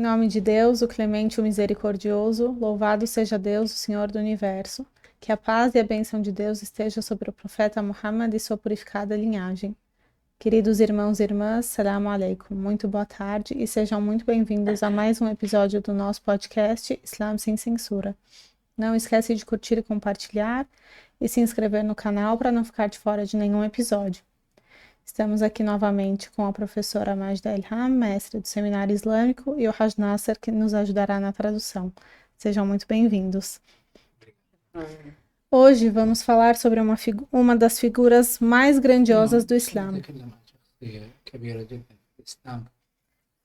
nome de Deus, o clemente, o misericordioso, louvado seja Deus, o Senhor do Universo. Que a paz e a bênção de Deus esteja sobre o profeta Muhammad e sua purificada linhagem. Queridos irmãos e irmãs, Assalamu alaikum, muito boa tarde e sejam muito bem-vindos a mais um episódio do nosso podcast Islam Sem Censura. Não esquece de curtir e compartilhar e se inscrever no canal para não ficar de fora de nenhum episódio. Estamos aqui novamente com a professora Majda Ilham, mestre do Seminário Islâmico, e o Haj Nasser, que nos ajudará na tradução. Sejam muito bem-vindos. Hoje vamos falar sobre uma das figuras mais grandiosas do Islã.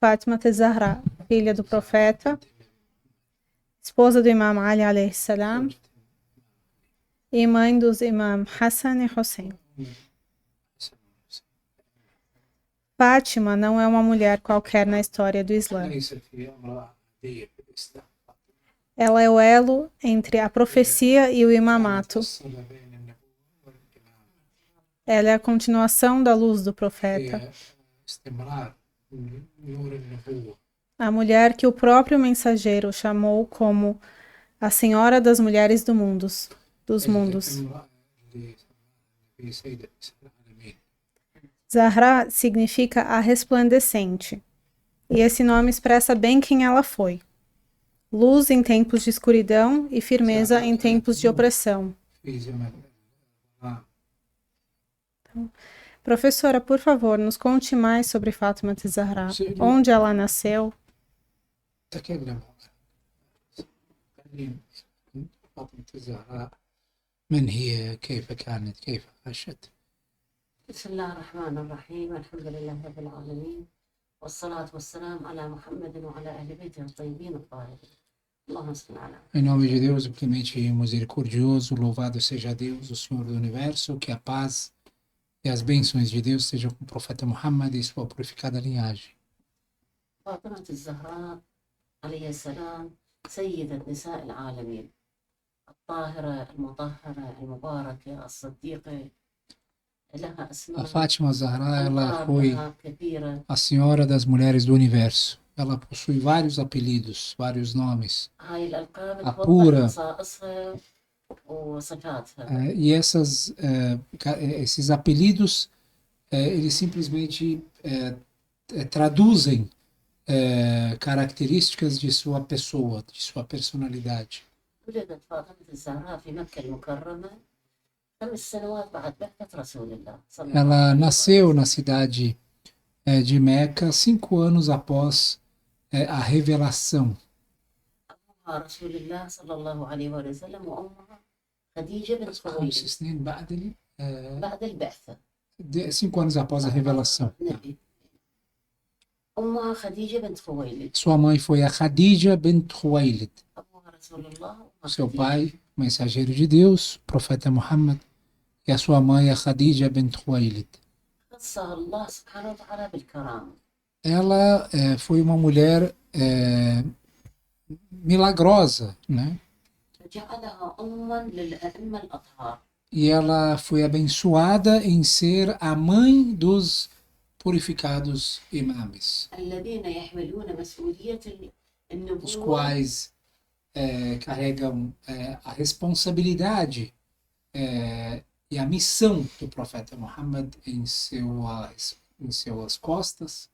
Fátima Zahra, filha do profeta, esposa do Imam Ali alayhi salam e mãe dos Imam Hassan e Hussein. Fátima não é uma mulher qualquer na história do Islã. Ela é o elo entre a profecia e o imamato. Ela é a continuação da luz do profeta. A mulher que o próprio mensageiro chamou como a Senhora das Mulheres dos mundos. Zahra significa a resplandecente, e esse nome expressa bem quem ela foi. Luz em tempos de escuridão e firmeza em tempos de opressão. Então, professora, por favor, nos conte mais sobre Fátima Zahra. Onde ela nasceu? من هي؟ كيف كانت؟ كيف عاشت؟ بسم الله الرحمن الرحيم الحمد لله رب العالمين والصلاة والسلام على محمد وعلى أهل بيته الطيبين الطاهرين اللهم صل على Em nome de Deus, o clemente e misericordioso, louvado seja Deus, o Senhor do Universo, que a paz e as bênçãos de Deus sejam com o profeta Muhammad e sua purificada linhagem. فاطمة الزهراء عليه السلام سيدة نساء العالمين الطاهرة المطهرة المباركة الصديقة. A Fátima Zahra, ela foi a Senhora das Mulheres do Universo. Ela possui vários apelidos, vários nomes. A pura. E esses apelidos, eles simplesmente traduzem características de sua pessoa, de sua personalidade. Ela nasceu na cidade de Meca 5 anos após a revelação. 5 anos após a revelação. Sua mãe foi a Khadija bint Khuwailid. Seu pai, mensageiro de Deus, profeta Muhammad, e a sua mãe, a Khadija bint Khuwailid. Ela foi uma mulher milagrosa, né? E ela foi abençoada em ser a mãe dos purificados imames, os quais carregam a responsabilidade e a missão do profeta Muhammad em suas costas.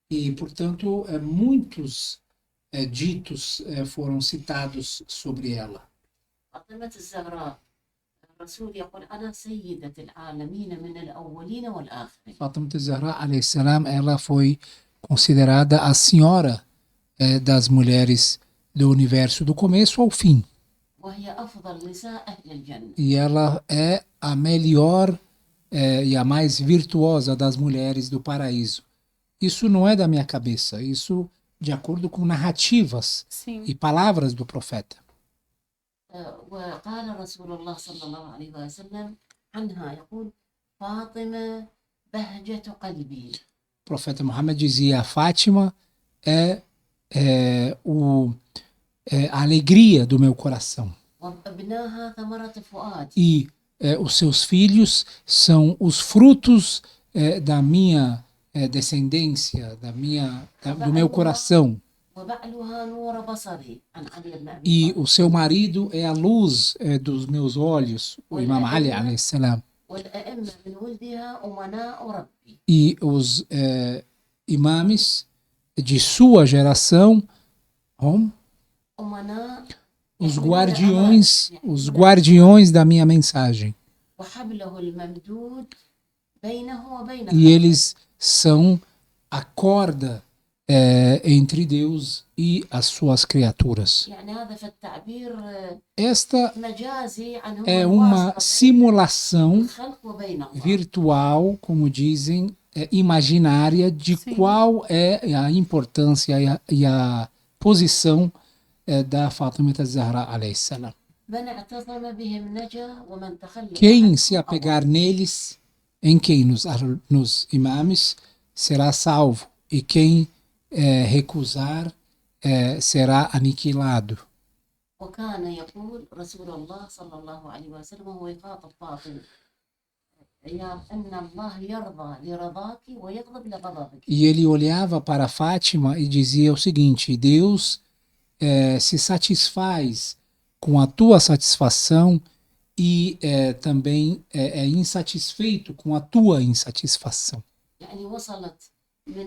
E, portanto, muitos ditos foram citados sobre ela. Fátima Zahra, alayhi salam, ela foi considerada a senhora das mulheres do universo, do começo ao fim. E ela é a melhor e a mais virtuosa das mulheres do paraíso. Isso não é da minha cabeça, isso de acordo com narrativas e palavras do profeta. وقال رسول الله صلى الله عليه وسلم عنها يقول فاطمة بهجة قلبي. O profeta Muhammad dizia: a Fátima é a alegria do meu coração. وابناها ثمرة فؤاد. E os seus filhos são os frutos da minha descendência, do meu coração. وبعلها نور بصري عن علي بن أبي E طالب o seu marido é a luz dos meus olhos, o Imam Ali alayhi salam. والأئمة من ولدها أمناء ربي E os imames de sua geração, أمناء os يحملون guardiões, الأمانة os guardiões da minha mensagem. وحبله الممدود بينه وبين E eles são a corda entre Deus e as suas criaturas. يعني هذا في التعبير Esta مجازي عن هو é uma الواسطة بين simulação الخلق وبين الله virtual, como dizem, imaginária, de Sim. qual é a importância e a posição da Fátima Zahra alayhi salam. من اعتصم بهم نجا ومن تخلى Quem عنهم se أضل. apegar neles, em quem? Nos imames, será salvo. E quem recusar será aniquilado. وكان يقول رسول الله صلى الله عليه وسلم وهو يخاطب فاطمة يا أن الله يرضى لرضاك ويغضب لغضبك. E ele olhava para Fátima e dizia o seguinte: Deus se satisfaz com a tua satisfação e também é insatisfeito com a tua insatisfação. يعني وصلت من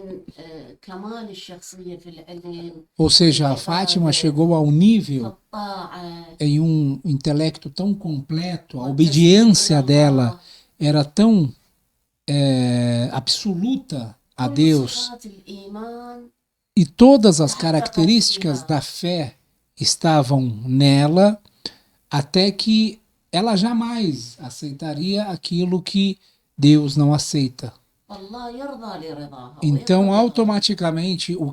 كمال الشخصية في العلم Ou seja, a Fátima chegou ao nível الطاعة em um intelecto tão completo, a obediência dela era tão absoluta a كل Deus, صفات الإيمان e todas as características da fé estavam nela, até que ela jamais aceitaria aquilo que Deus não aceita. والله يرضى لرضاها Então, ويغضب لغضبها. automaticamente, o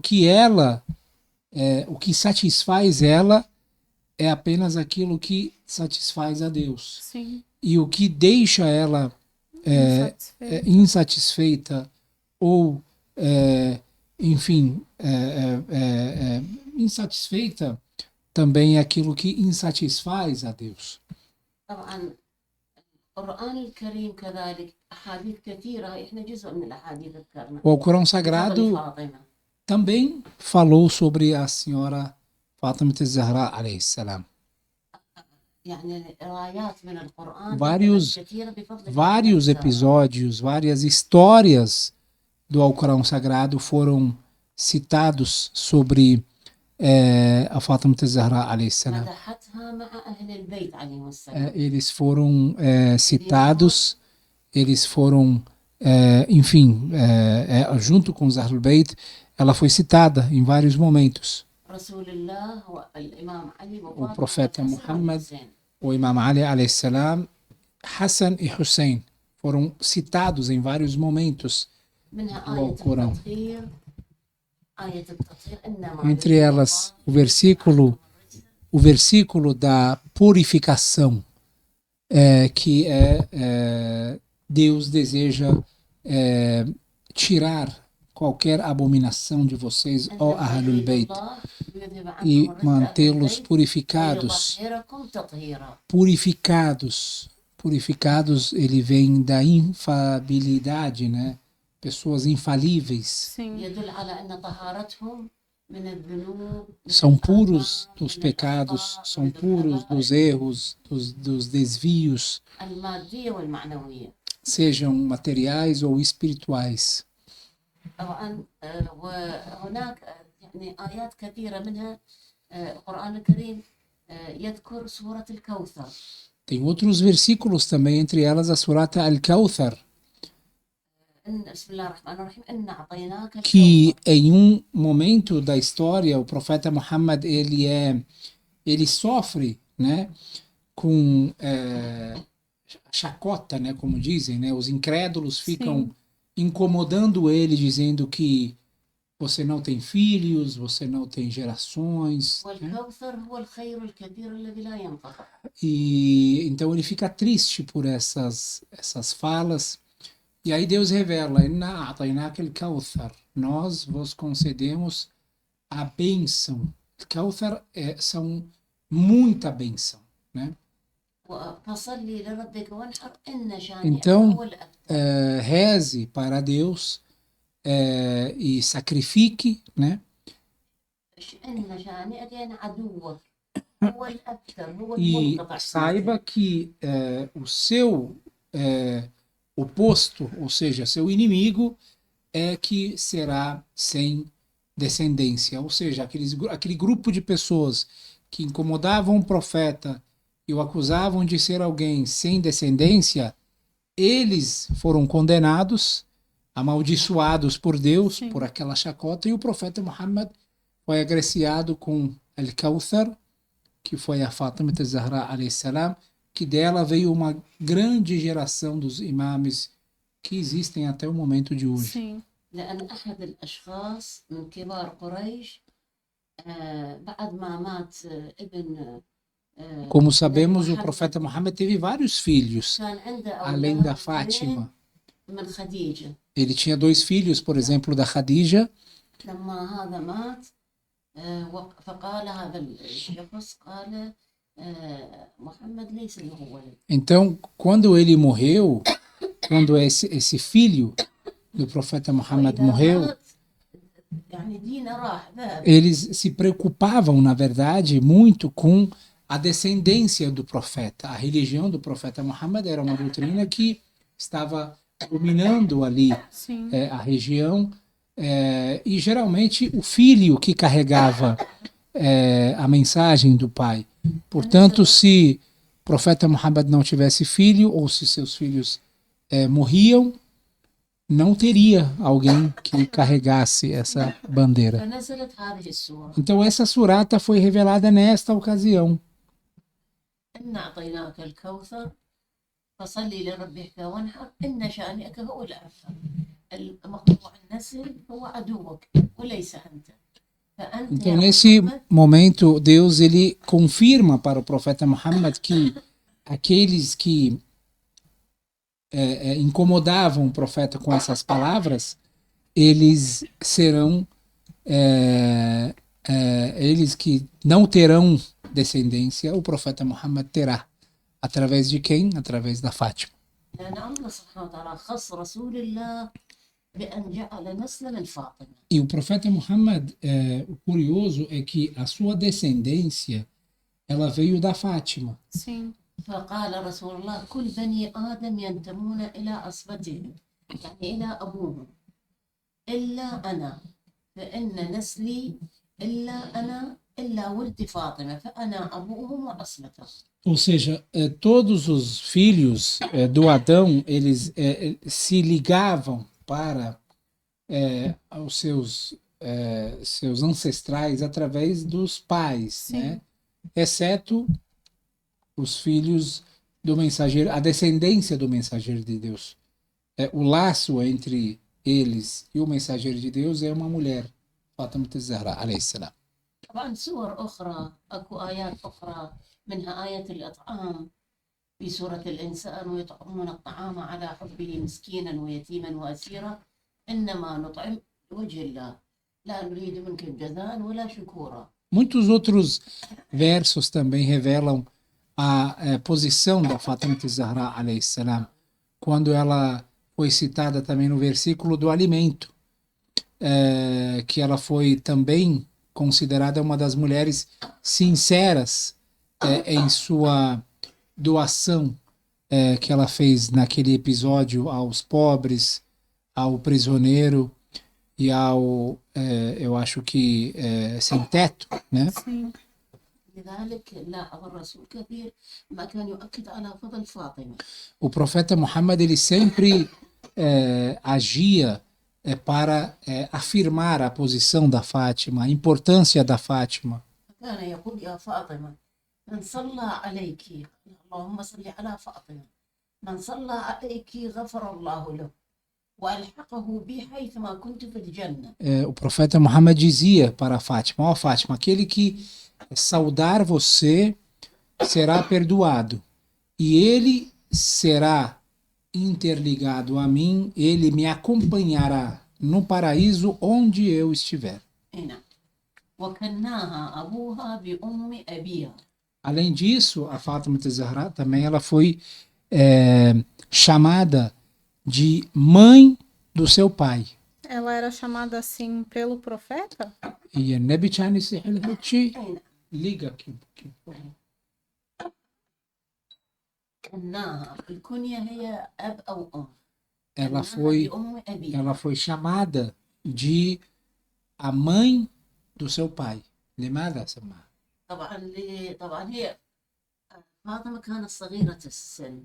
que satisfaz ela é apenas aquilo que satisfaz a Deus. Sim. E o que deixa ela insatisfeita ou, enfim, insatisfeita também é aquilo que insatisfaz a Deus. طبعا القرآن الكريم كذلك أحاديث كثيرة إحنا جزء من الأحاديث ذكرنا O Alcorão بفضل Sagrado فاطمة também falou sobre a senhora Fátima Zahra alayhi salam. يعني روايات من القرآن Vários كثيرة بفضل Vários فاطمة الزهراء. episódios, várias histórias do Alcorão Sagrado foram citados sobre a Fátima Zahra alayhi salam. مدحتها مع أهل البيت عليهم السلام. Eles foram citados, eles foram, enfim, junto com os Ahlul Bayt, ela foi citada em vários momentos. رسول الله والإمام علي O وفاطمة profeta والحسن Muhammad, والحسين. o Imam Ali alayhi salam, Hassan e Hussein foram citados em vários momentos. منها do آية Alcorão. التطهير آية التطهير إنما Entre elas, o versículo da purificação, que Deus deseja tirar qualquer abominação de vocês, ó Ahlul Bayt, e mantê-los purificados. Purificados, ele vem da infalibilidade, né? Pessoas infalíveis. Sim. يدل على أن طهارتهم من الذنوب São puros dos pecados, são puros dos erros, dos desvios, المادية والمعنوية. sejam materiais ou espirituais. طبعا وهناك يعني آيات كثيرة منها القرآن الكريم يذكر سورة الكوثر. Tem outros versículos também, entre elas a Surata Al-Kawthar, بسم الله الرحمن الرحيم إن أعطيناك que الكوثر. em um momento da história o profeta Muhammad ele sofre, né, com chacota, né, como dizem, né, os incrédulos ficam Sim. incomodando ele, dizendo que você não tem filhos, você não tem gerações, né? والكوثر هو الخير الكثير الذي لا ينقطع. E então ele fica triste por essas falas. E aí Deus revela: Inna a'tainaka al-Kawthar, nós vos concedemos a bênção. Kawthar são muita bênção, né? فصلي لربك وانحر إن شانئك Então, هو الأبتر. reze para Deus e sacrifique, né? إن شانئك يعني عدوك هو الأبتر هو E المنقطع. saiba que o seu oposto, ou seja, seu inimigo, é que será sem descendência. Ou seja, aquele grupo de pessoas que incomodavam o profeta e o acusavam de ser alguém sem descendência, eles foram condenados, amaldiçoados por Deus, Sim. por aquela chacota, e o profeta Muhammad foi agraciado com Al-Kawthar, que foi a Fátima Zahra alayhi salam, que dela veio uma grande geração dos imames que existem até o momento de hoje. Sim. لأن أحد الأشخاص من كبار قريش بعد ما مات ابن Como sabemos, o profeta Muhammad teve vários filhos, كان عنده além da أولاد Fátima. من خديجة. Ele tinha 2 filhos, por exemplo, da Khadija. لما هذا مات فقال هذا الشخص قال محمد ليس له ولد. Então, quando ele morreu, quando esse filho do profeta Muhammad وإذا morreu, مات يعني دينه راح ذهب. eles se preocupavam, na verdade, muito com a descendência do profeta. A religião do profeta Muhammad era uma doutrina que estava dominando ali Sim. a região, e geralmente o filho que carregava a mensagem do pai. Portanto, se o profeta Muhammad não tivesse filho, ou se seus filhos morriam, não teria alguém que carregasse essa bandeira. فنزلت هذه السورة Então essa surata foi revelada nesta ocasião. إن أعطيناك الكوثر فصلي لربك وانحر إن شانئك هو الأبتر. المقطوع النسل هو عدوك وليس أنت. فأنت Então يا nesse محمد momento Deus ele confirma para o profeta Muhammad que aqueles que incomodavam o profeta com essas palavras, eles serão eles que não terão descendência, o profeta Muhammad terá. Através de quem? Através da Fátima. لأن الله سبحانه وتعالى خص رسول الله بأن جعل نسلا من فاطمة. E o profeta Muhammad, o curioso é que a sua descendência, ela veio da Fátima. Sim. فقال رسول الله كل بني آدم ينتمون إلى أصبتهم يعني إلى أبوهم إلا أنا فإن نسلي إلا أنا إلا ولد فاطمة فأنا أبوهم وأصلتهم. Ou seja, todos os filhos do Adão, eles se ligavam para os seus ancestrais através dos pais, né? Exceto os filhos do mensageiro, a descendência do mensageiro de Deus. O laço entre eles e o mensageiro de Deus é uma mulher, Fátima Zahra alayhi salam. طبعا سور أخرى أكو آيات أخرى منها آية الإطعام في سورة الإنسان ويطعمون الطعام على حبه مسكينا ويتيما وأسيرا إنما نطعم لوجه الله لا نريد منكم جزاء ولا شكورا. Muitos outros versos também revelam a posição da Fátima Zahra alayhi salam, quando ela foi citada também no versículo do alimento, que ela foi também considerada uma das mulheres sinceras em sua doação que ela fez naquele episódio aos pobres, ao prisioneiro e ao, eu acho que, sem teto, né? Sim. لذلك لاحظ الرسول كثير ما كان يؤكد على فضل فاطمة. O profeta Muhammad ele sempre agia para afirmar a posição da Fátima, a importância da Fátima. كان يقول يا فاطمة من صلى عليك اللهم صل على فاطمة من صلى عليك غفر الله له وألحقه بي حيثما كنت في الجنة. O profeta Muhammad dizia para a Fátima: ó Fátima, aquele que saudar você será perdoado e ele será interligado a mim, ele me acompanhará no paraíso onde eu estiver. هنا وكناها أبوها بأم أبيها. Além disso, a Fátima Zahra também ela foi chamada de mãe do seu pai. Ela era chamada assim pelo profeta? E a Nebi كان يصيح لها شيء أي نعم. liga aqui. كناها الكنية هي أب أو أم. Ela كناها foi, بأم أبي. ela foi chamada de a mãe do seu pai. لماذا سماها؟ طبعا هي فاطمة كانت صغيرة السن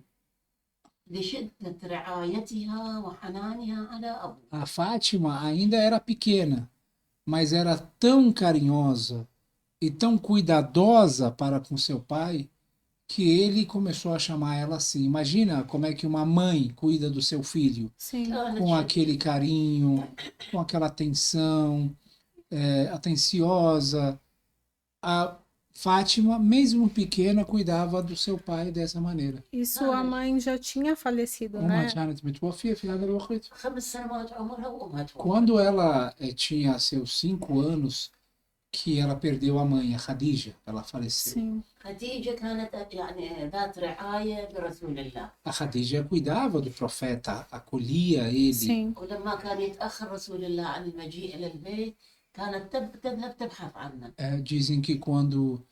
لشدة رعايتها وحنانها على أبوها. A Fátima ainda era pequena, mas era tão carinhosa e tão cuidadosa para com seu pai que ele começou a chamar ela assim. Imagina como é que uma mãe cuida do seu filho, Sim. كانت com شديدة. aquele carinho, com aquela atenção, atenciosa. A Fátima, mesmo pequena, cuidava do seu pai dessa maneira. E sua mãe já tinha falecido, Uma né? كانت متوفية في هذا الوقت. 5 سنوات عمرها وأمها توفت. Quando ela tinha seus 5 anos, que ela perdeu a mãe, a Khadija, ela faleceu. Sim. خديجة كانت يعني ذات رعاية برسول الله. A Khadija cuidava do profeta, acolhia ele. Sim. ولما كان يتأخر رسول الله عن المجيء إلى البيت كانت تذهب تبحث عنه. Dizem que quando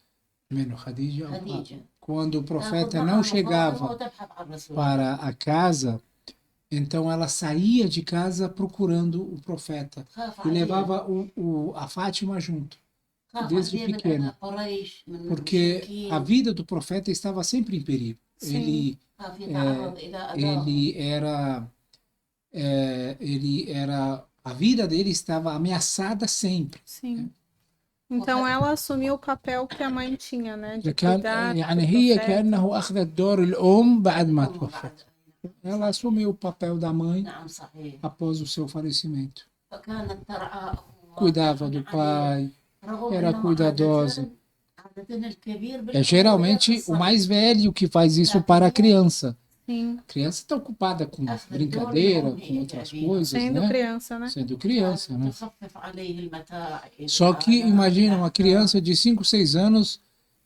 Khadija, خديجة quando o تأخذ profeta معها não مصاحبها chegava وتبحث عن رسول الله. para a casa, então ela saía de casa procurando o profeta خاف e عليه. levava a Fátima junto, خاف desde عليه من pequena, قريش من porque المشركين. a vida do profeta estava sempre em perigo. Sim. خاف يتعرض إلى أذى. A vida dele estava ameaçada sempre. Sim. Então ela assumiu o papel que a mãe tinha, né? De كان cuidar يعني do هي profeta. كأنه أخذت دور الأم بعد ما أم توفت. بعد. Ela assumiu o papel da mãe نعم صحيح. após o seu falecimento. فكانت ترعى أخوها. Cuidava do pai, رغم era أنه cuidadosa. عادة الكبير É بالأمور geralmente o الصغيرة. mais velho que faz isso para a criança. Sim. A criança está ocupada com أخذ الدور brincadeira, الأم com هي outras تأبيها. coisas, Sendo né? criança, né? Sendo criança, né? تخفف عليه المتاع. Só que imagina uma criança de 5, 6 anos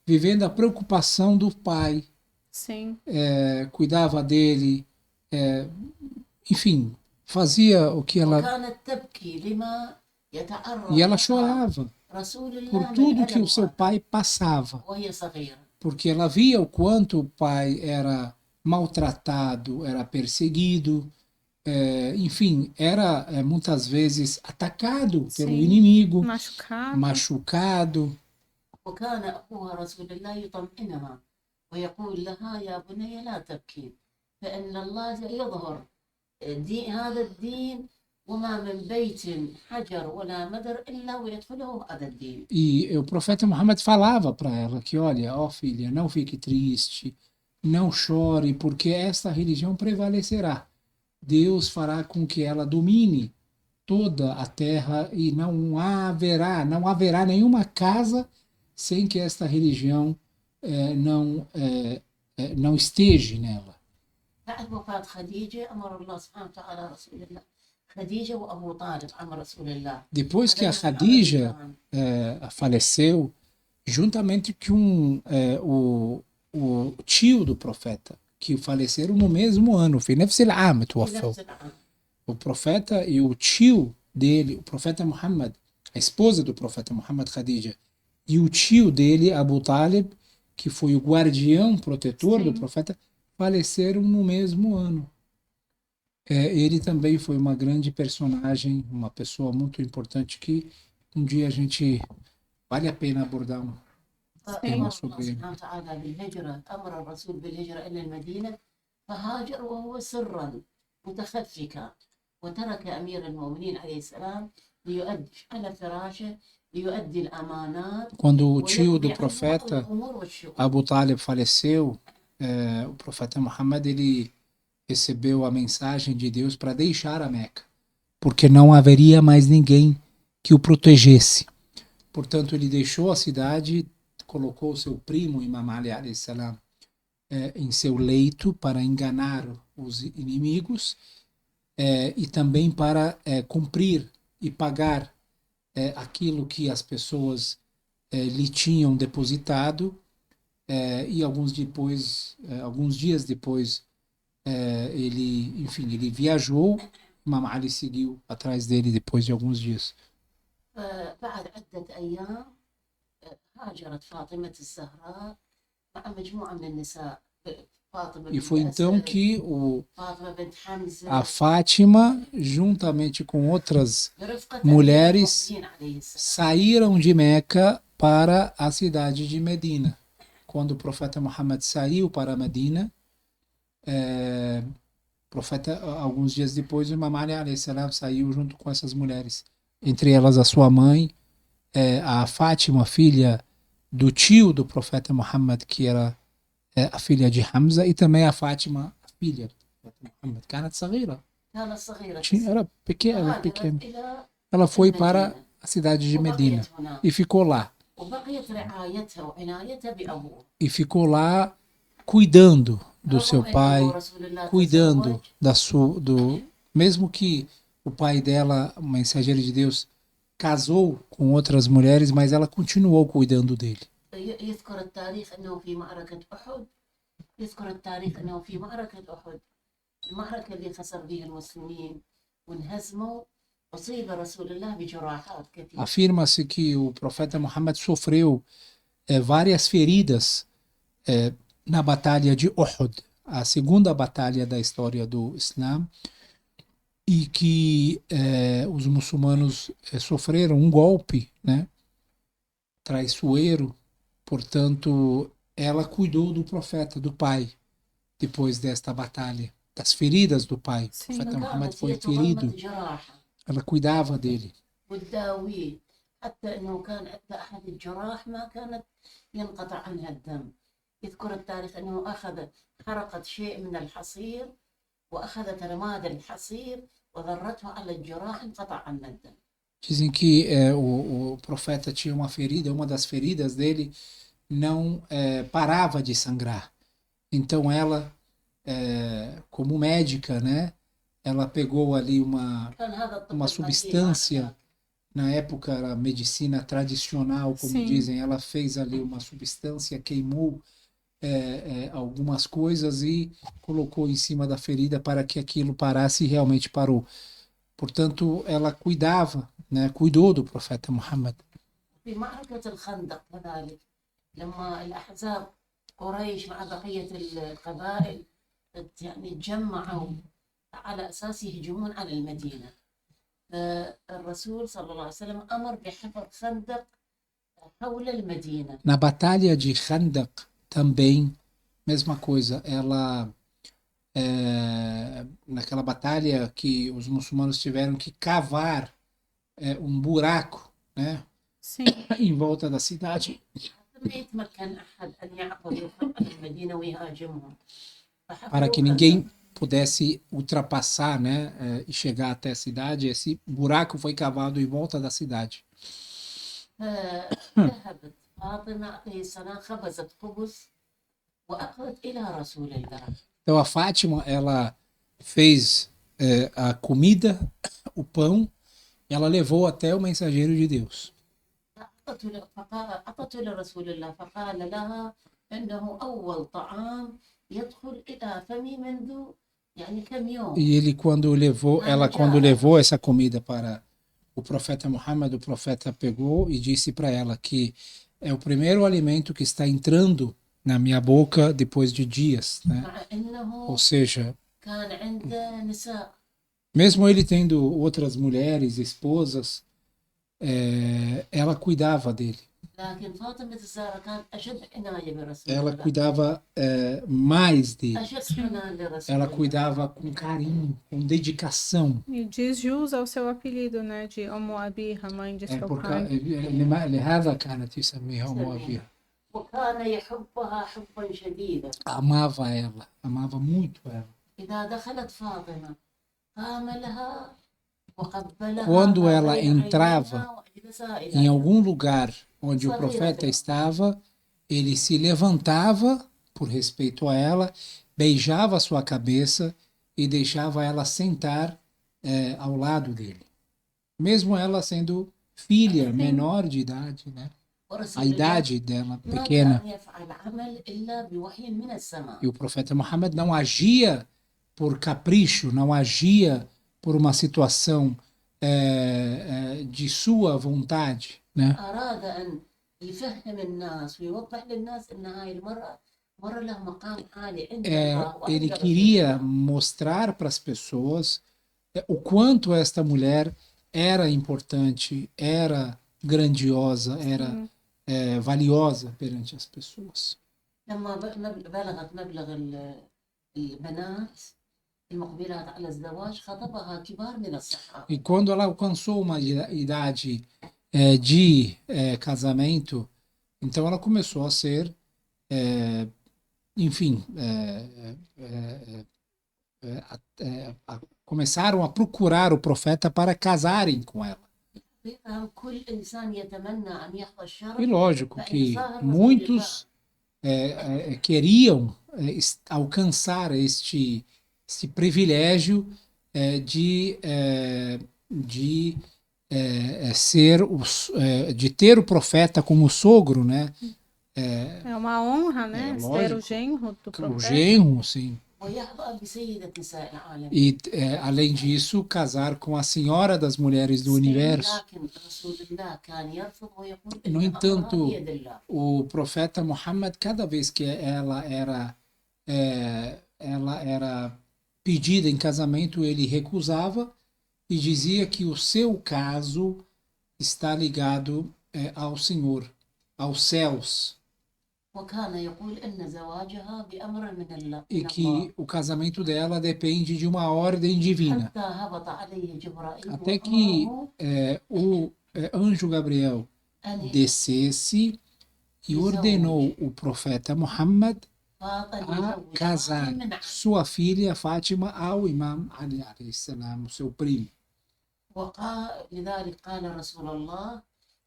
vivendo a preocupação do pai, Sim. cuidava dele, enfim, fazia o que ela... وكانت تبكي لما يتعرض E ela لها chorava رسول الله por من tudo que ألم o seu pai passava, وهي صغيرة. porque ela via o quanto o pai era maltratado, era perseguido, enfim, era muitas vezes atacado pelo Sim. inimigo, Machucado. machucado. وكان أخوها رسول الله يطمئنها ويقول لها يا بني لا تبكين فإن الله سيظهر هذا الدين وما من بيت حجر ولا مدر إلا ويدخله هذا الدين. E o profeta Muhammad falava para ela que, olha, ó filha, não fique triste, não chore, porque esta religião prevalecerá. Deus fará com que ela domine toda a terra e não haverá nenhuma casa sem que esta religião não esteja nela. بعد وفاة خديجة أمر الله سبحانه وتعالى رسول الله خديجة وأبو طالب أمر رسول الله. Depois que a Khadija faleceu, juntamente com o tio do profeta, que faleceram no mesmo ano, في نفس العام توفوا. O profeta e o tio dele, o profeta Muhammad, a esposa do profeta Muhammad, Khadija, e o tio dele, Abu Talib, que foi o guardião protetor do profeta, faleceram no mesmo ano. Ele também foi uma grande personagem, uma pessoa muito importante que um dia a gente vale a pena abordar tema sobre ele. سبحانه وتعالى بالهجرة أمر الرسول بالهجرة إلى المدينة فهاجر وهو سرا متخفكا وترك أمير المؤمنين عليه السلام ليؤدي على فراشه ليؤدي الأمانات. Quando o tio do profeta Abu Talib faleceu, o profeta Muhammad ele recebeu a mensagem de Deus para deixar a Meca, porque não haveria mais ninguém que o protegesse. Portanto, ele deixou a cidade, colocou seu primo Imam Ali alayhi salam em seu leito para enganar os inimigos e também para cumprir e pagar aquilo que as pessoas lhe tinham depositado. e alguns dias depois, ele viajou. Imam Ali seguiu atrás dele depois de alguns dias. فبعد عدة أيام هاجرت فاطمة الزهراء مع مجموعة من النساء. فاطمة E بنت foi então أسد، que فاطمة بنت حمزة، a Fátima, juntamente com outras برفقة أمير mulheres, المؤمنين عليه السلام. saíram de Meca para a cidade de Medina. Quando o profeta Muhammad saiu para Medina, profeta, alguns dias depois, o Imam Ali alayhi salam saiu junto com essas mulheres. Entre elas a sua mãe, a Fátima, filha do tio do profeta Muhammad, que era a filha de Hamza, e também a Fátima, a filha do profeta Muhammad. كانت صغيرة. كانت صغيرة Era pequena, فهاجرت إلى Ela foi para المدينة a cidade de Medina وبقيت هناك e ficou lá. وبقيت رعايتها وعنايتها بأبوه. E ficou lá cuidando do seu رغم أنه pai, رسول الله cuidando تزوج mesmo que o pai dela, o mensageiro de Deus, casou com outras mulheres, mas ela continuou cuidando dele. يذكر التاريخ أنه في معركة أحد، يذكر التاريخ أنه في معركة أحد المعركة اللي خسر فيها المسلمين وانهزموا، أصيب رسول الله بجراحات كثيرة. Afirma-se que o profeta Muhammad sofreu várias feridas na batalha de Uhud, a segunda batalha da história do Islã, e que os muçulmanos sofreram um golpe, né, traiçoeiro. Portanto, ela cuidou do profeta, do pai, depois desta batalha, das feridas do pai. O profeta Muhammad foi ferido, ela cuidava dele. وتداويه حتى أنه كان حتى أحد الجراح ما كانت ينقطع عنها الدم. يذكر التاريخ أنه حرقت شيء من الحصير وأخذت رماد الحصير وذرته على الجراح انقطع عنه الدم. Dizem que o profeta tinha uma ferida, uma das feridas dele não parava de sangrar. Então ela, como médica, né, ela pegou ali uma substância, na época era medicina tradicional, como Sim. dizem, ela fez ali uma substância, queimou algumas coisas e colocou em cima da ferida para que aquilo parasse, e realmente parou. Portanto, ela cuidava, né, cuidou do profeta Muhammad. في معركة الخندق كذلك لما الأحزاب قريش مع بقية القبائل يعني تجمعوا على أساس يهجمون على المدينة، الرسول صلى الله عليه وسلم أمر بحفر خندق حول المدينة. Na batalha de Khandaq também, mesma coisa, ela naquela batalha que os muçulmanos tiveram que cavar um buraco, né, Sim. em volta da cidade, ما يتمكن أحد أن يعبر يدخل المدينة ويهاجمهم para que ninguém pudesse ultrapassar, né, e chegar até a cidade. Esse buraco foi cavado em volta da cidade. ذهبت فاطمة عليه السلام خبزت خبز وأخذت إلى رسول الله. Então a Fátima, ela fez a comida, o pão, ela levou até o mensageiro de Deus. أعطته لرسول الله فقال لها إنه أول طعام يدخل إلى فمي منذ يعني كم يوم. E ele quando levou essa comida para o profeta Muhammad, o profeta pegou e disse para ela que é o primeiro alimento que está entrando na minha boca depois de dias, né? Ou seja, كان عنده نساء. mesmo ele tendo outras mulheres, esposas, ela cuidava dele. لكن فاطمة الزهراء كانت أشد عناية برسول Ela الله. cuidava mais dele. أشد حنان لرسول Ela الله. cuidava com carinho, com dedicação. E diz jus ao seu apelido, né? De Umm Abiha, mãe de seu pai. لهذا كانت يسميها أم أبيها. وكان يحبها حبا شديدا. Amava ela, amava muito ela. إذا دخلت فاطمة قام لها وقبلها. Quando ela بين entrava عينيها وأجلس إلى em algum lugar onde o profeta estava, ele se levantava por respeito a ela, beijava a sua cabeça e deixava ela sentar ao lado dele. Mesmo ela sendo filha, menor de idade, né? a idade dela ما pequena. كان يفعل عمل إلا بوحي من السماء. E o profeta Muhammad não agia por capricho, não agia por uma situação de sua vontade, né? أراد أن يفهم الناس ويوضح للناس أن هاي المرأة مرة لها مقام عالي عند الله وعند Ele رسول queria الله. mostrar para as pessoas o quanto esta mulher era importante, era grandiosa, era valiosa perante as pessoas. لما بلغت مبلغ البنات المقبلات على الزواج خطبها كبار من الصحابة. E quando ela alcançou uma idade de casamento, então ela começou a ser, enfim, começaram a procurar o profeta para casarem com ela. كل إنسان يتمنى أن يحظى الشرف E lógico que بإنصاف رسول الله. muitos queriam alcançar este privilégio de ter o profeta como sogro, né? É uma honra, né? É, Ser o lógico. genro do O profeta. genro, sim. ويحظى بسيدة نساء العالم. E, além disso, casar com a senhora das mulheres do universo. لكن رسول الله كان يرفض ويقول No إن entanto, أمرها بيد الله. o profeta Muhammad, cada vez que ela era pedida em casamento, ele recusava e dizia que o seu caso está ligado ao Senhor, aos céus, وكان يقول إن زواجها بأمر من الله. e que o casamento dela depende de uma ordem divina. حتى هبط عليه جبرائيل Até que وأمره o anjo Gabriel أن descesse e ordenou o profeta Muhammad فاطمة a يزوج casar فاطمة من علي. sua filha Fátima ao Imam Ali alayhi salam, o seu primo. لذلك قال رسول الله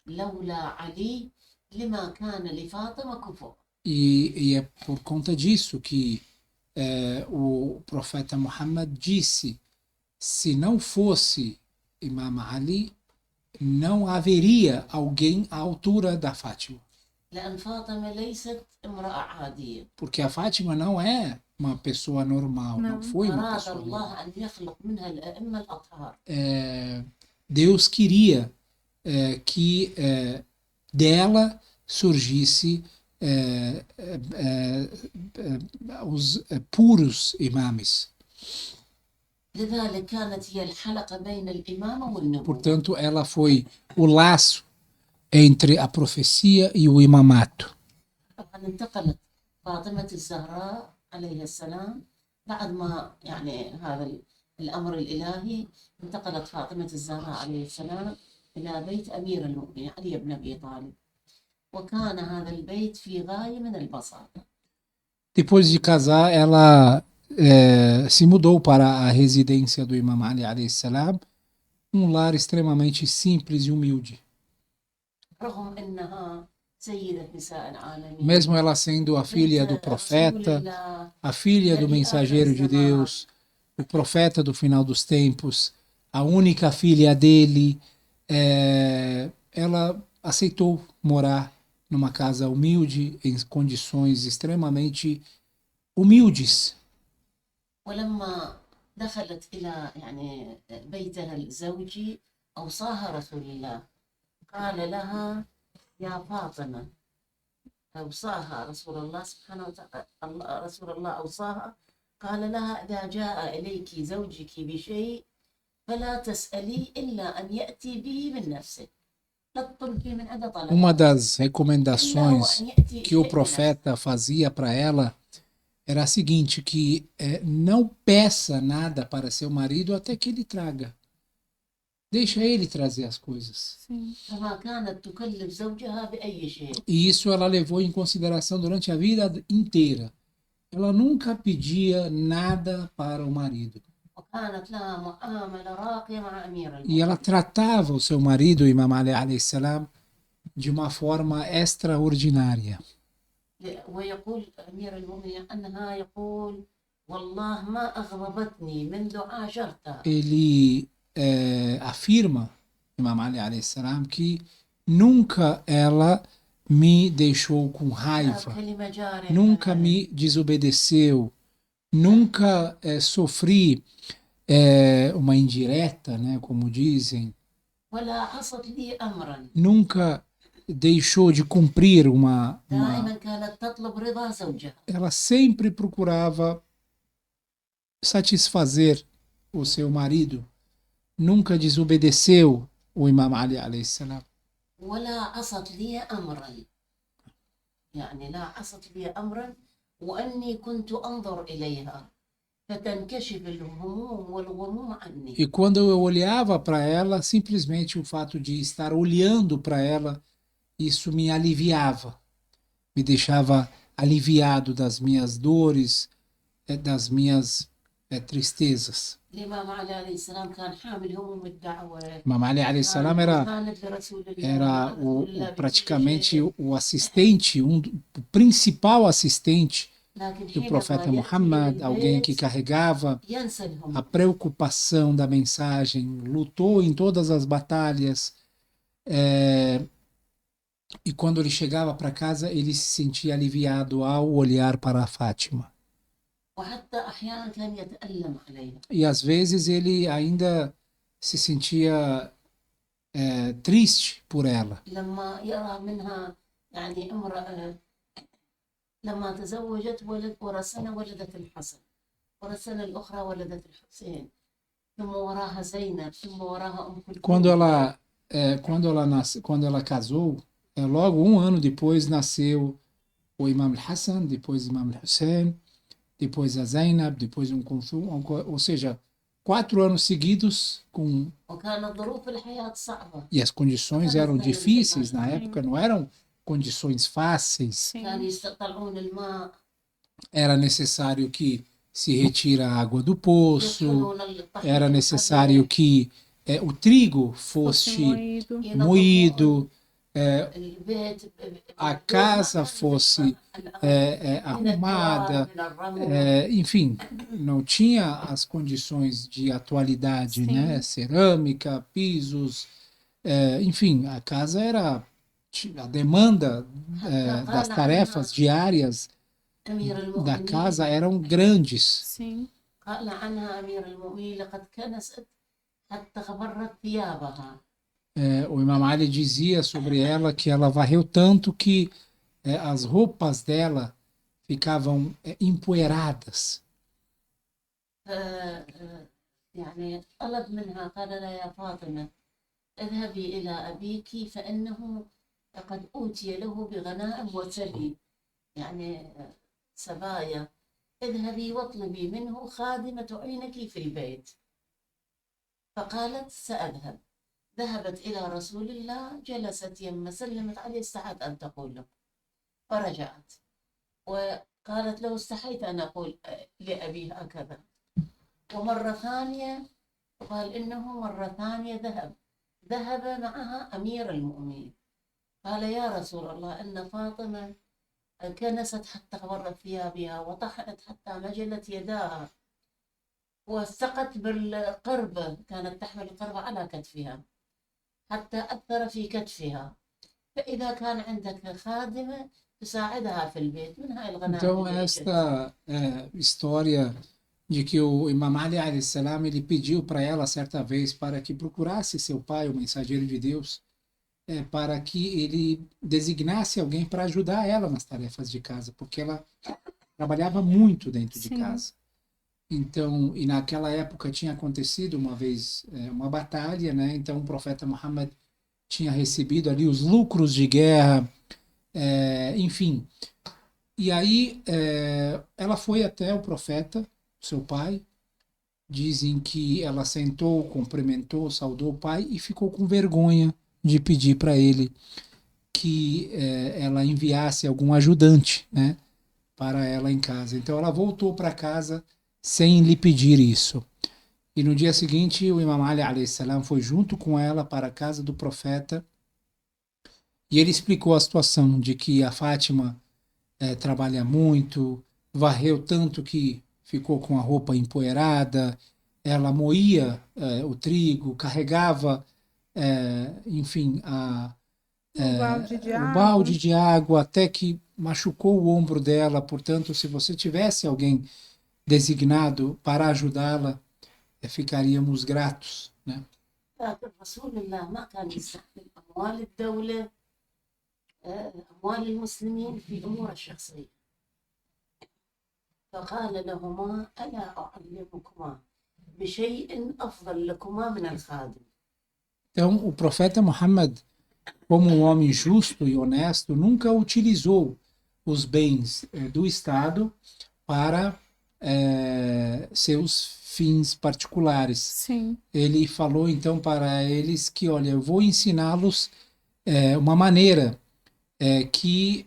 لولا علي لما كان لفاطمة كفؤ. E é por conta disso que o profeta Muhammad disse: se não fosse Imam Ali, não haveria alguém à altura da Fátima. لأن فاطمة ليست امرأة عادية. Porque a Fátima não é uma pessoa normal, não foi uma أراد pessoa normal. الله أن يخلق منها الأئمة الأطهار. Deus queria que dela surgisse os puros imames. لذلك كانت هي الحلقة بين الإمامة والنبوة. Portanto, ela foi o laço entre a profecia e o imamato. طبعا انتقلت فاطمة الزهراء عليه السلام بعد ما يعني هذا الأمر الإلهي، انتقلت فاطمة الزهراء عليه السلام إلى بيت أمير المؤمنين علي بن أبي طالب، وكان هذا البيت في غاية من البساطة. Depois de casar, ela se mudou para a residência do Imam Ali alayhi salam, um lar extremamente simples e humilde. رغم أنها سيدة نساء العالمين، Mesmo ela sendo a filha do بنت رسول profeta, الله، a filha do mensageiro de Deus, o profeta do final dos tempos, a única filha dele, ela aceitou morar numa casa humilde, em condições extremamente humildes. ولما دخلت إلى يعني بيتها الزوجي أوصاها رسول الله، قال لها يا فاطمة، أوصاها رسول الله سبحانه وتعالى، رسول الله أوصاها قال لها إذا جاء إليك زوجك بشيء فلا تسألي إلا أن يأتي به من نفسه، لا تطلبي من عند طلب. Uma das recomendações que o profeta fazia para ela era a seguinte, que não peça nada para seu marido até que ele traga. Deixa ele trazer as coisas. Sim. فما كانت تكلف زوجها بأي شيء. E isso ela levou em consideração durante a vida inteira. Ela nunca pedia nada para o marido. وكانت لها معاملة راقية مع أمير E المؤمنين. ela tratava o seu marido, Imam Ali alayhi salam, de uma forma extraordinária. ويقول أمير المؤمنين أنها يقول والله ما أغضبتني منذ عاشرتها. Ele afirma, Imam Ali alayhi salam, que nunca ela me deixou com لا raiva, كلمة جارحة nunca me desobedeceu, nunca sofri uma indireta, né, como dizem, ولا عصت لي أمرا nunca deixou de cumprir uma. دائما كانت تطلب رضا زوجها Ela sempre procurava satisfazer o seu marido, nunca desobedeceu o Imam Ali alayhi salam. ولا عصت لي أمرا يعني لا عصت لي أمرا وأني كنت أنظر إليها فتنكشف الهموم والغموم عني E quando eu olhava para ela, simplesmente o fato de estar olhando para ela, isso me aliviava, me deixava aliviado das minhas dores, das minhas tristezas. الإمام علي عليه السلام كان حامل هموم الدعوة Imam Ali alayhi salam كان era, مساند لرسول الله era رسول الله بكل praticamente شيء o assistente, o principal assistente لكن do حينما profeta يأتي إلى Muhammad, alguém que البيت carregava ينسى a الهموم preocupação da mensagem, lutou em todas as batalhas, e quando ele chegava para casa, ele se sentia aliviado ao olhar para a Fátima. وحتى أحيانا كان يتألم عليها E às vezes ele ainda se sentia triste por ela. لما يرى منها يعني امرأة لما تزوجت ورا سنة ولدت الحسن ورا السنة الأخرى ولدت الحسين ثم وراها زينب ثم وراها أم Quando كلثوم ela, quando ela casou, logo um ano depois nasceu o Imam Hassan, depois o Imam Hussein, depois a Zainab, depois um Kulthum, ou seja, 4 anos seguidos com. وكانت ظروف الحياة صعبة E as condições eram difíceis na época, não eram condições fáceis. Sim. كانوا يستطلعون الماء Era necessário que se retire a água do poço, يطحنون الطحين era necessário que o trigo Fosse fosse moído. moído, البيت a casa fosse arrumada, enfim, não tinha as condições de atualidade, Sim. né? Cerâmica, pisos, enfim, a casa era a demanda das tarefas diárias أمير da المؤمنين casa eram grandes. Sim. قال عنها أمير المؤمنين لقد كنست حتى غبرت ثيابها O Imam Ali dizia sobre ela que ela varreu tanto que as roupas dela ficavam empoeiradas. يعني طلب منها قال لها يا فاطمة اذهبي إلى أبيك فإنه قد أوتي له بغنائم وسبي يعني سبايا اذهبي واطلبي منه خادمة تعينك في البيت فقالت سأذهب ذهبت إلى رسول الله جلست يم سلمت عليه استحت أن تقول له فرجعت وقالت له استحيت أن أقول لأبي هكذا ومرة ثانية قال إنه مرة ثانية ذهب معها أمير المؤمنين قال يا رسول الله إن فاطمة كنست حتى غبرت ثيابها وطحنت حتى مجلت يداها واستقت بالقربة كانت تحمل القربة على كتفها حتى أثر في كتفها فإذا كان عندك خادمة تساعدها في البيت من هاي الغنائم Então, اللي esta história de que o Imam Ali alayhi salam, ele pediu para ela certa vez para que procurasse seu pai, o mensageiro de Deus, para que ele designasse alguém para ajudar ela nas tarefas de casa, porque ela trabalhava muito dentro de Sim. casa. Então, e naquela época tinha acontecido uma vez uma batalha, né? Então o profeta Muhammad tinha recebido ali os lucros de guerra, enfim. E aí ela foi até o profeta, seu pai. Dizem que ela sentou, cumprimentou, saudou o pai e ficou com vergonha de pedir para ele que ela enviasse algum ajudante, né, para ela em casa. Então ela voltou para casa sem lhe pedir isso. E no dia seguinte, o Imam Ali alayhi salam foi junto com ela para a casa do profeta e ele explicou a situação de que a Fátima trabalha muito, varreu tanto que ficou com a roupa empoeirada, ela moía o trigo, carregava, enfim, O balde de o água. balde de água até que machucou o ombro dela. Portanto, se você tivesse alguém designado para ajudá-la, ficaríamos gratos, né? لكن رسول الله ما كان يستحمل أموال الدولة، أموال المسلمين في أمور الشخصية، فقال لهما ألا أعلمكما بشيء أفضل لكما من الخادم. Então, o profeta Muhammad, como um homem justo e honesto, nunca utilizou os bens do Estado para seus fins particulares. Sim. Ele falou então para eles que, olha, eu vou ensiná-los uma maneira que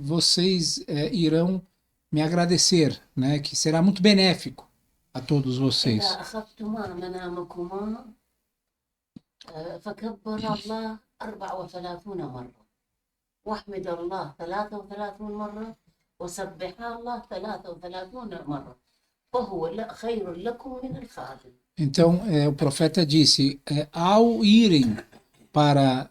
vocês irão me agradecer, né? Que será muito benéfico a todos إذا vocês. أخذتما منامكما فكبر الله 34 مرة، واحمد الله 33 مرة، وسبح الله 33 مرة، فهو خير لكم من الخادم. Então, o profeta disse, ao irem para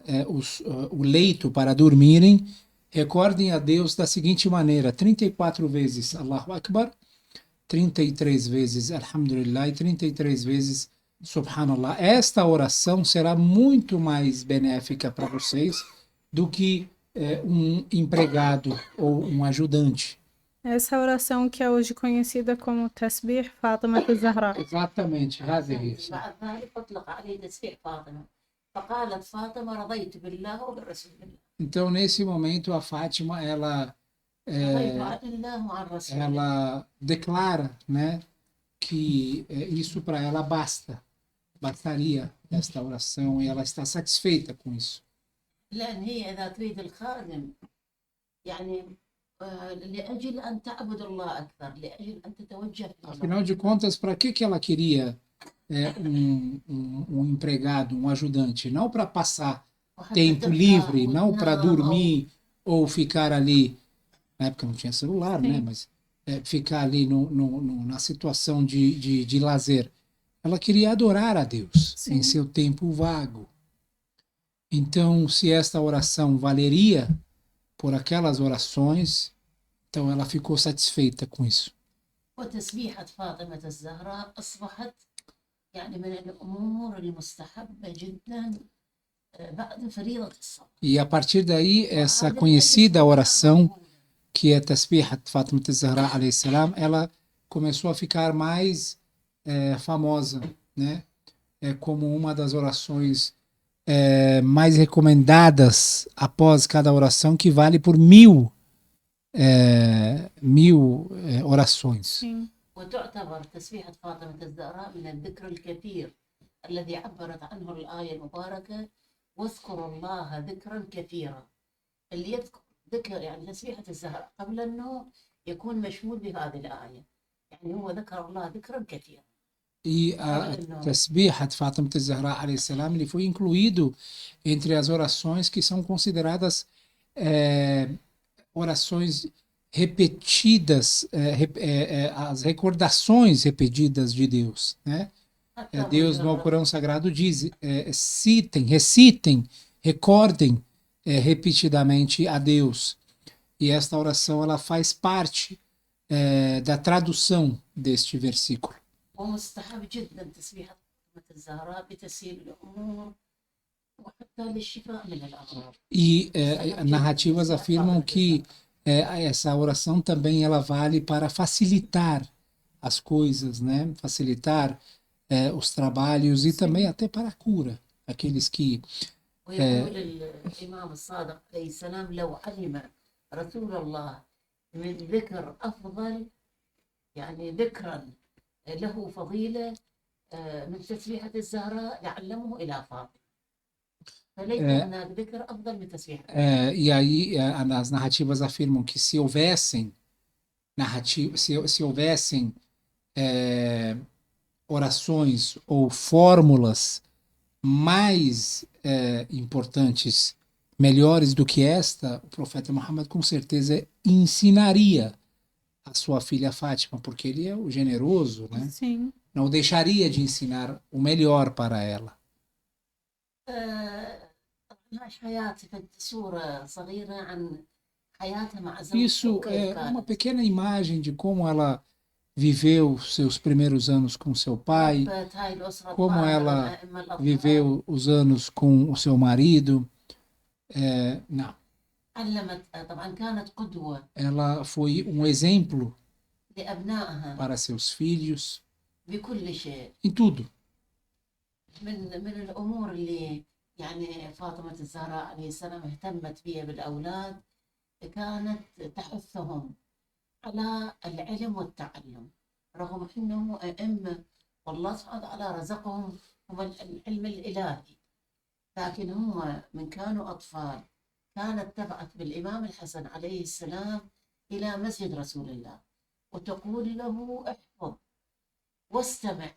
o leito para dormirem, recordem a Deus da seguinte maneira: 34 vezes Allahu Akbar, 33 vezes Alhamdulillah e 33 vezes Subhanallah. Esta oração será muito mais benéfica para vocês do que um empregado ou um ajudante. Essa oração que é hoje conhecida como Tasbih Fátima Zahra. Exatamente, هذه. بعد ذلك أطلق عليه تسبيح فاطمة، فقالت فاطمة رضيت بالله وبرسول الله. Então, nesse momento, a Fátima, ela رضيت عن الله وعن رسوله. ela declara, né, que isso para ela bastaria esta oração, e ela está satisfeita com isso. لأن هي إذا تريد الخادم يعني لأجل أن تعبد الله أكثر، لأجل أن تتوجه إلى الله. Afinal de contas, para que ela queria um empregado, um ajudante? Não para passar tempo livre, não para dormir ou ficar ali. Na época não tinha celular, né? Mas ficar ali na situação de lazer. Ela queria adorar a Deus em seu tempo vago. Então, se esta oração valeria por aquelas orações, então ela ficou satisfeita com isso. وتسبيحة فاطمة الزهراء أصبحت يعني من الأمور المستحبة جدا بعد فريضة الصلاة. E a partir daí, essa conhecida oração, que é Tasbihat Fátima Zahra alayhi salam, ela começou a ficar mais famosa, né? Como uma das orações mais recomendadas após cada oração, que vale por 1000 orações. Sim. وتعتبر تسبيحة فاطمة الزهراء من الذكر الكثير الذي عبرت عنه الآية المباركة واذكروا الله ذكرا كثيرا. اللي يذكر ذكر يعني تسبيحة الزهراء قبل النوم يكون مشمول بهذه الآية، يعني هو ذكر الله ذكرا كثيرا. E a Tasbihat Fátima Zahra alayhi salam, ele foi incluído entre as orações que são consideradas orações repetidas, as recordações repetidas de Deus, né? Deus no Alcorão Sagrado diz, recitem, recordem repetidamente a Deus. E esta oração ela faz parte da tradução deste versículo. ومستحب جدا تسبيحة فاطمة الزهراء بتسهيل الأمور وحتى للشفاء من الأمراض. E narrativas afirmam que essa oração também ela vale para facilitar as coisas, né? Facilitar os trabalhos e também até para a cura. Aqueles que ويقول الإمام الصادق عليه السلام لو علم رسول الله من ذكر أفضل يعني ذكرا له فضيلة من تسبيحة الزهراء لعلمه إلى فاطمة. فليس هناك ذكر أفضل من تسبيحة. E aí as narrativas afirmam que se houvessem orações ou fórmulas mais importantes, melhores do que esta, o profeta Muhammad com certeza ensinaria a sua filha Fátima, porque ele é o generoso, né? Sim. Não deixaria de ensinar o melhor para ela. هاي حياة صورة صغيرة عن حياتها مع زوجها Isso وكيف é uma كانت. pequena imagem de como ela viveu seus primeiros anos com seu pai, ربت هاي الأسرة como ela الأئمة الأطهار. viveu os anos com o seu marido. Não, علمت طبعا كانت قدوة ela foi um exemplo لأبنائها para seus filhos بكل شيء. em tudo. من الأمور اللي يعني فاطمة الزهراء عليه السلام اهتمت بها بالأولاد، كانت تحثهم على العلم والتعلم، رغم أنهم أئمة والله سبحانه وتعالى رزقهم هم العلم الإلهي، لكن هم من كانوا أطفال كانت تبعث بالإمام الحسن عليه السلام إلى مسجد رسول الله وتقول له احفظ واستمع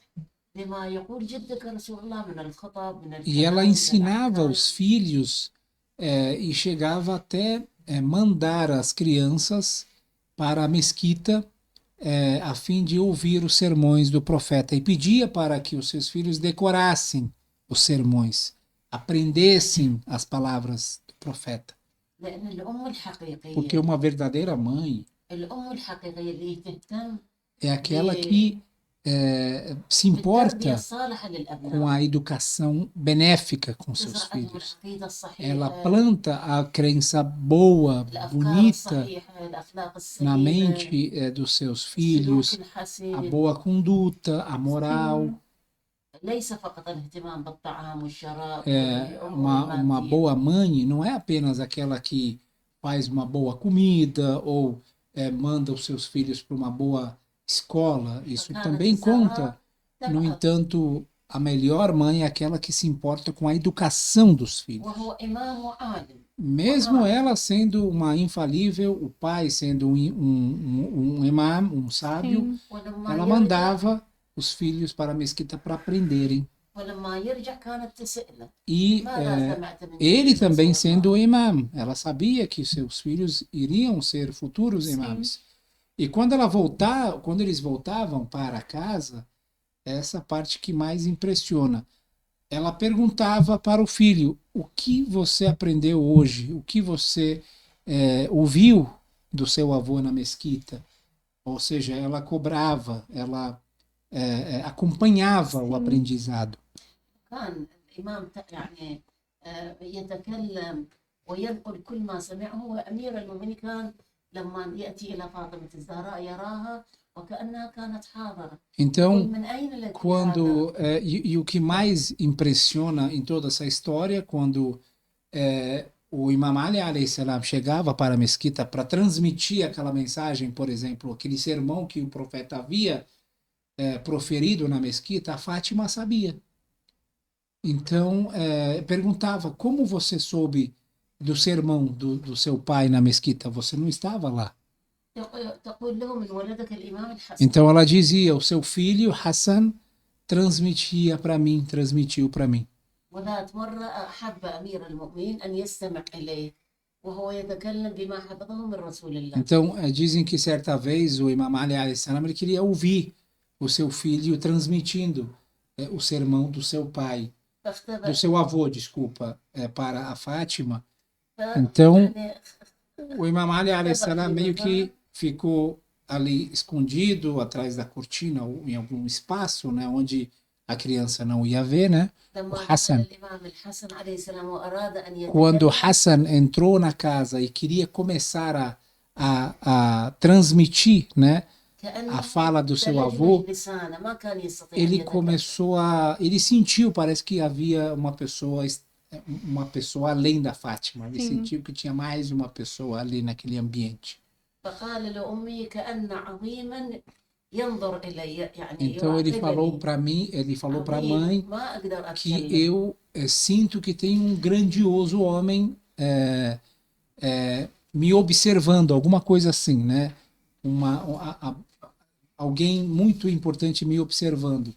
لما يقول جدك رسول الله من الخطب من E ela الكلام من ensinava الأحكام. os filhos e chegava até mandar as crianças para a mesquita a fim de ouvir os sermões do profeta e pedia para que os seus filhos decorassem os sermões, aprendessem as palavras do profeta. لأن الأم Porque الحقيقية uma verdadeira mãe الأم الحقيقية اللي تهتم é aquela que se بالتربية importa الصالحة com للأبناء، a educação benéfica com seus تزرع عندهم filhos. العقيدة Ela الصحيحة، planta a crença boa, الأفكار bonita الصحيحة، الأخلاق na السليمة، mente dos seus filhos, السلوك a الحسن، boa conduta, a moral. ليس فقط الاهتمام بالطعام والشراب Uma والأمور المادية. boa mãe não é apenas aquela que faz uma boa comida ou manda os seus filhos para uma boa escola. Isso فكانت também conta. الزهراء No تبعث entanto, a melhor mãe é aquela que se importa com a educação dos filhos. وهو إمام وعالم Mesmo ela sendo uma infalível, o pai sendo um imam, um sábio, Sim. ولما ela يرجع mandava os filhos para a mesquita para aprenderem. ولما يرجع كانت تسأله E ماذا سمعت من ele جدك também رسول sendo الله؟ o imam, ela sabia que seus filhos iriam ser futuros Sim. imãs. E quando eles voltavam para casa, essa parte que mais impressiona. Ela perguntava para o filho: o que você aprendeu hoje? O que você ouviu do seu avô na mesquita? Ou seja, ela cobrava, ela acompanhava o Sim. aprendizado. كان الإمام يعني يتكلم وينقل كل ما سمعه، وأمير المؤمنين كان لما يأتي إلى فاطمة الزهراء يراها وكأنها كانت حاضرة. Então, يقول من أين لك هذا؟ quando e o que mais impressiona em toda essa história, quando o Imam Ali alayhi salam chegava para a mesquita para transmitir aquela mensagem, por exemplo, aquele sermão que o profeta havia proferido na mesquita, a Fátima sabia. Então, perguntava: como você soube do sermão do seu pai na mesquita? Você não estava lá. تقول له من ولدك الإمام الحسن. Então ela dizia: o seu filho Hassan transmitiu para mim. وذات مرة أحب أمير المؤمنين أن يستمع إليه وهو يتكلم بما حفظه من رسول الله. Então dizem que certa vez o Imam Ali alayhi salam ele queria ouvir o seu filho transmitindo o sermão do seu pai, do seu avô, desculpa, para a Fátima. Então o Imam Ali alayhi salam meio que ficou ali escondido atrás da cortina ou em algum espaço, né, onde a criança não ia ver, né? O Hassan. Quando Hassan entrou na casa e queria começar a transmitir, né, a fala do seu avô, ele sentiu, parece que havia uma pessoa além da Fátima. Ele sentiu que tinha mais uma pessoa ali naquele ambiente. Então ele falou para mim, ele falou para a mãe que eu sinto que tem um grandioso homem me observando, alguma coisa assim, né? Alguém muito importante me observando.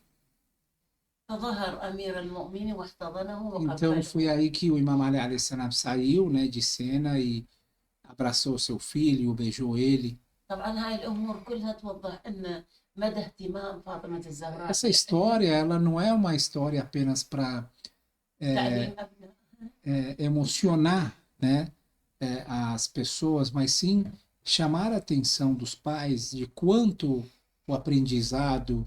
Então foi aí que o Imam Ali alayhi salam saiu, né, de cena e abraçou seu filho, beijou ele. Essa história, ela não é uma história apenas para emocionar, né, as pessoas, mas sim chamar a atenção dos pais de quanto o aprendizado,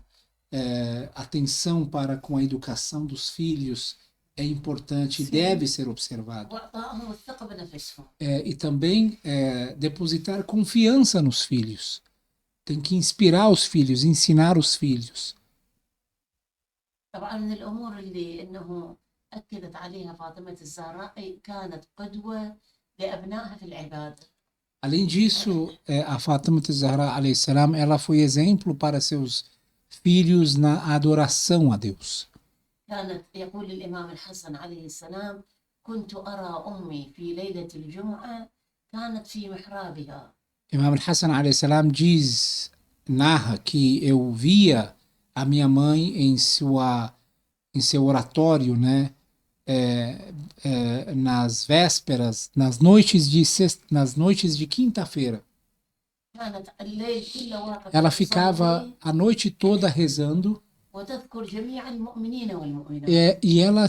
atenção para com a educação dos filhos é importante e Sim. deve ser observado. وإعطائهم الثقة بنفسهم. E também depositar confiança nos filhos. Tem que inspirar os filhos, ensinar os filhos. طبعا من الأمور اللي أنه أكدت عليها فاطمة الزهراء أي كانت قدوة لأبنائها في العبادة. Além disso, a Fátima Zahra alayhi salam, ela foi exemplo para seus filhos na adoração a Deus. كانت يقول الإمام الحسن عليه السلام: كنت أرى أمي في ليلة الجمعة كانت في محرابها. Imam Hassan alayhi salam narra que eu via a minha mãe em seu oratório, né? Nas vésperas, nas noites de quinta-feira. كانت الليل كله واقفة Ela تصلي ficava a noite toda rezando وتذكر جميع المؤمنين والمؤمنات. e ela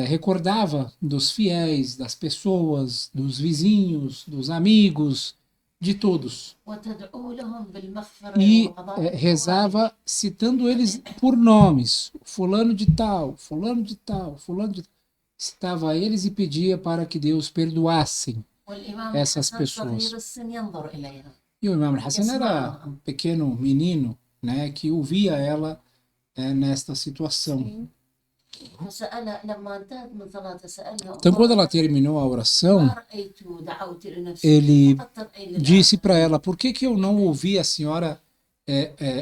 recordava dos fiéis, das pessoas, dos vizinhos, dos amigos, de todos. وتدعو لهم بالمغفرة E وقضاء الحوائج. rezava citando eles por nomes, fulano de tal, fulano de tal, fulano de tal. Citava eles e pedia para que Deus perdoassem والإمام essas الحسن pessoas. صغير السن ينظر إليها. E o Imam Hassan era um pequeno menino, né, que ouvia ela nesta situação. Sim. فسأل لما انتهت من صلاته سألها: Então, quando ela terminou a oração, ما رأيت دعوت لنفسي ele فقط تدعي disse للآخر. para ela: por que eu não ouvi a senhora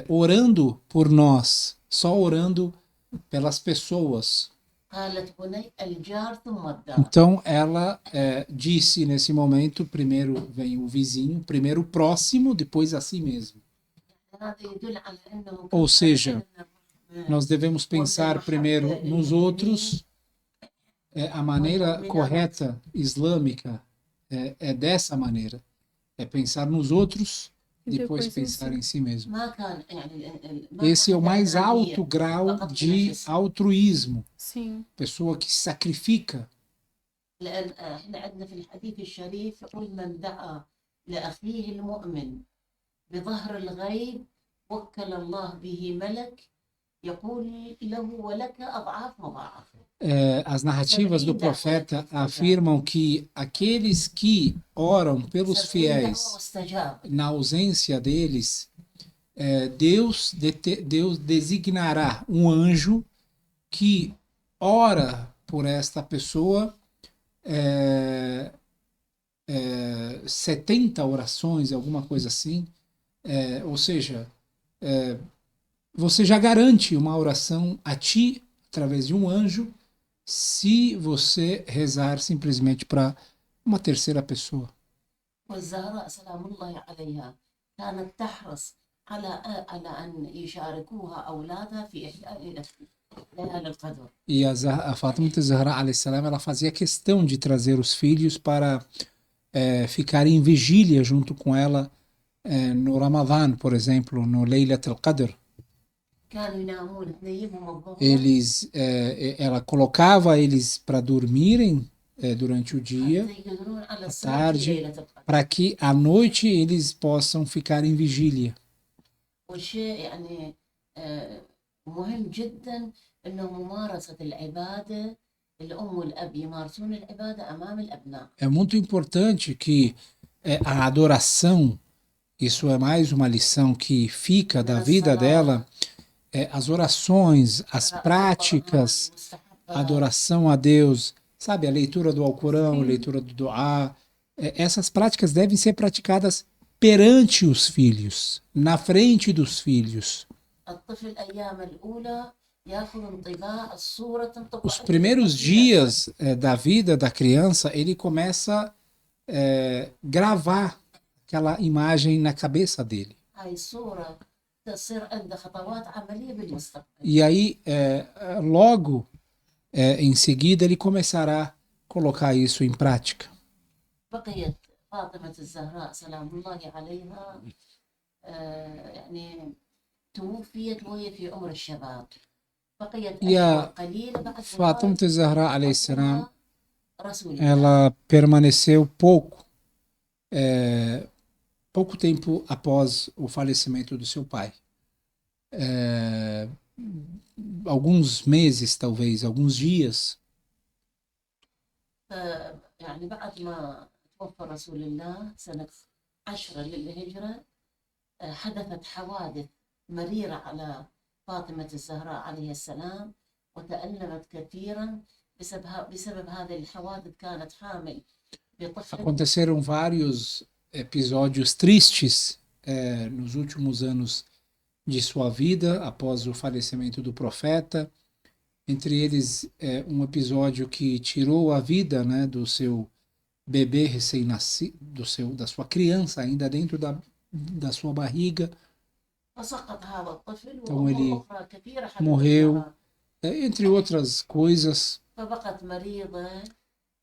orando por nós, só orando pelas pessoas? قالت: بني الجار ثم الدار. Então ela disse nesse momento: primeiro vem o vizinho, primeiro o próximo, depois a si mesmo. هذا يدل على أنه Ou كان seja, فعلاً nós devemos pensar primeiro nos outros. A maneira correta islâmica é dessa maneira: é pensar nos outros, E depois depois pensar em si. em si mesmo. ما كان يعني ما Esse é كان o mais الأنانية alto grau فقط de لنفسه. altruísmo, Sim. pessoa que sacrifica. لأن احنا عندنا في الحديث الشريف يقول: من دعا لأخيه المؤمن بظهر الغيب وكل الله به ملك يقول له ولك أضعاف مضاعفة. As narrativas do profeta afirmam que aqueles que oram pelos 70 دعوة fiéis واستجاب. na ausência deles, Deus designará um anjo que ora por esta pessoa 70 orações, alguma coisa assim. Ou seja, você já garante uma oração a ti através de um anjo se você rezar simplesmente para uma terceira pessoa. والزهراء سلام الله عليها كانت تحرص على أن يشاركوها أولادها في إحياء ليالي القدر. E a Fátima Zahra alayhi salam, ela fazia questão de trazer os filhos para ficarem em vigília junto com ela no Ramadã, por exemplo, no Laylat al-Qadr. كانوا ينامون تنيمهم الظهر Ela colocava eles para dormirem durante o dia, حتى يقدرون على à الصلاة في tarde, ليلة القدر. para que à noite eles possam ficar em vigília. والشيء يعني مهم جدا انه ممارسة العبادة، الام والاب يمارسون العبادة امام الابناء. É muito importante que a adoração, isso é mais uma lição que fica da vida dela, as orações, as práticas, a adoração a Deus, sabe, a leitura do Alcorão, a leitura do Duá, essas práticas devem ser praticadas perante os filhos, na frente dos filhos. الطفل الايام الاولى ياخذ انطباع الصورة تنطبع. Os primeiros dias da vida da criança, ele começa a gravar aquela imagem na cabeça dele. هاي الصورة تصير عنده خطوات عملية بالمستقبل. E aí, logo em seguida, ele começará a colocar isso em prática. بقيت فاطمة الزهراء سلام الله عليها يعني توفيت وهي في عمر الشباب. بقيت E أشهر a قليلة بعد Fátima وفاة Zahra alayhi salam, رسول الله. ela permaneceu pouco tempo após o falecimento do seu pai. Alguns meses, talvez, alguns dias. يعني بعد ما توفى رسول الله سنة 10 للهجرة حدثت حوادث مريرة على فاطمة الزهراء عليه السلام وتألمت كثيرا بسبب هذه الحوادث. كانت حامل بطفل. Aconteceram vários episódios tristes nos últimos anos de sua vida, após o falecimento do profeta. Entre eles, um episódio que tirou a vida, né, do seu bebê recém-nascido, da sua criança ainda dentro da sua barriga. Então ele morreu, entre outras coisas.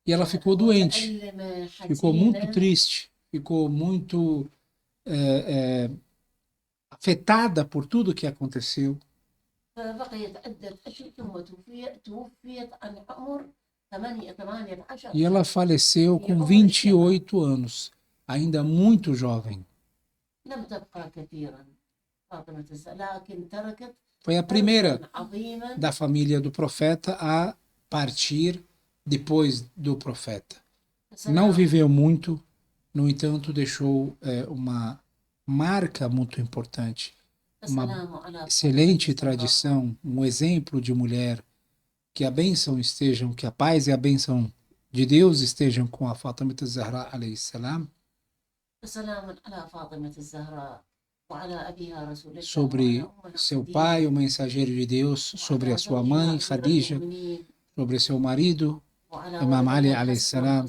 E ela ficou doente, ficou muito triste, ficou muito afetada por tudo que aconteceu. E ela faleceu com 28 anos, ainda muito jovem. Foi a primeira da família do profeta a partir depois do profeta. Não viveu muito, no entanto, deixou uma marca muito importante, uma excelente tradição, um exemplo de mulher. Que a bênção estejam, que a paz e a bênção de Deus estejam com a Fátima Zahra alayhi salam. Sobre seu pai, o mensageiro de Deus, sobre a sua mãe, Khadija, sobre seu marido, Imam Ali alayhi salam,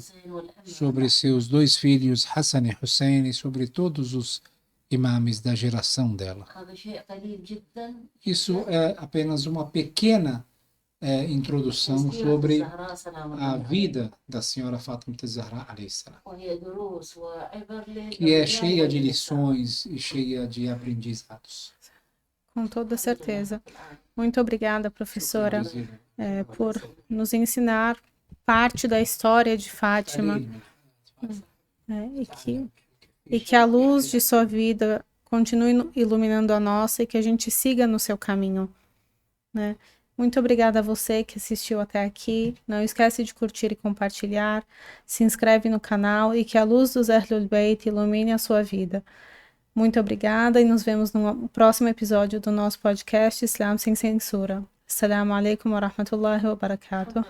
sobre seus dois filhos, Hassan e Hussein, e sobre todos os imames da geração dela. Isso é apenas uma pequena introdução sobre a vida da senhora Fátima Zahra alayhi salam, que é cheia de lições e cheia de aprendizados. Com toda certeza. Muito obrigada, professora, por nos ensinar parte da história de Fátima, e que a luz de sua vida continue iluminando a nossa e que a gente siga no seu caminho, né? Muito obrigada a você que assistiu até aqui. Não esquece de curtir e compartilhar. Se inscreve no canal e que a luz dos Ahlul Bayt ilumine a sua vida. Muito obrigada e nos vemos no próximo episódio do nosso podcast Islam Sem Censura. Assalamu alaikum wa rahmatullahi wa barakatuh.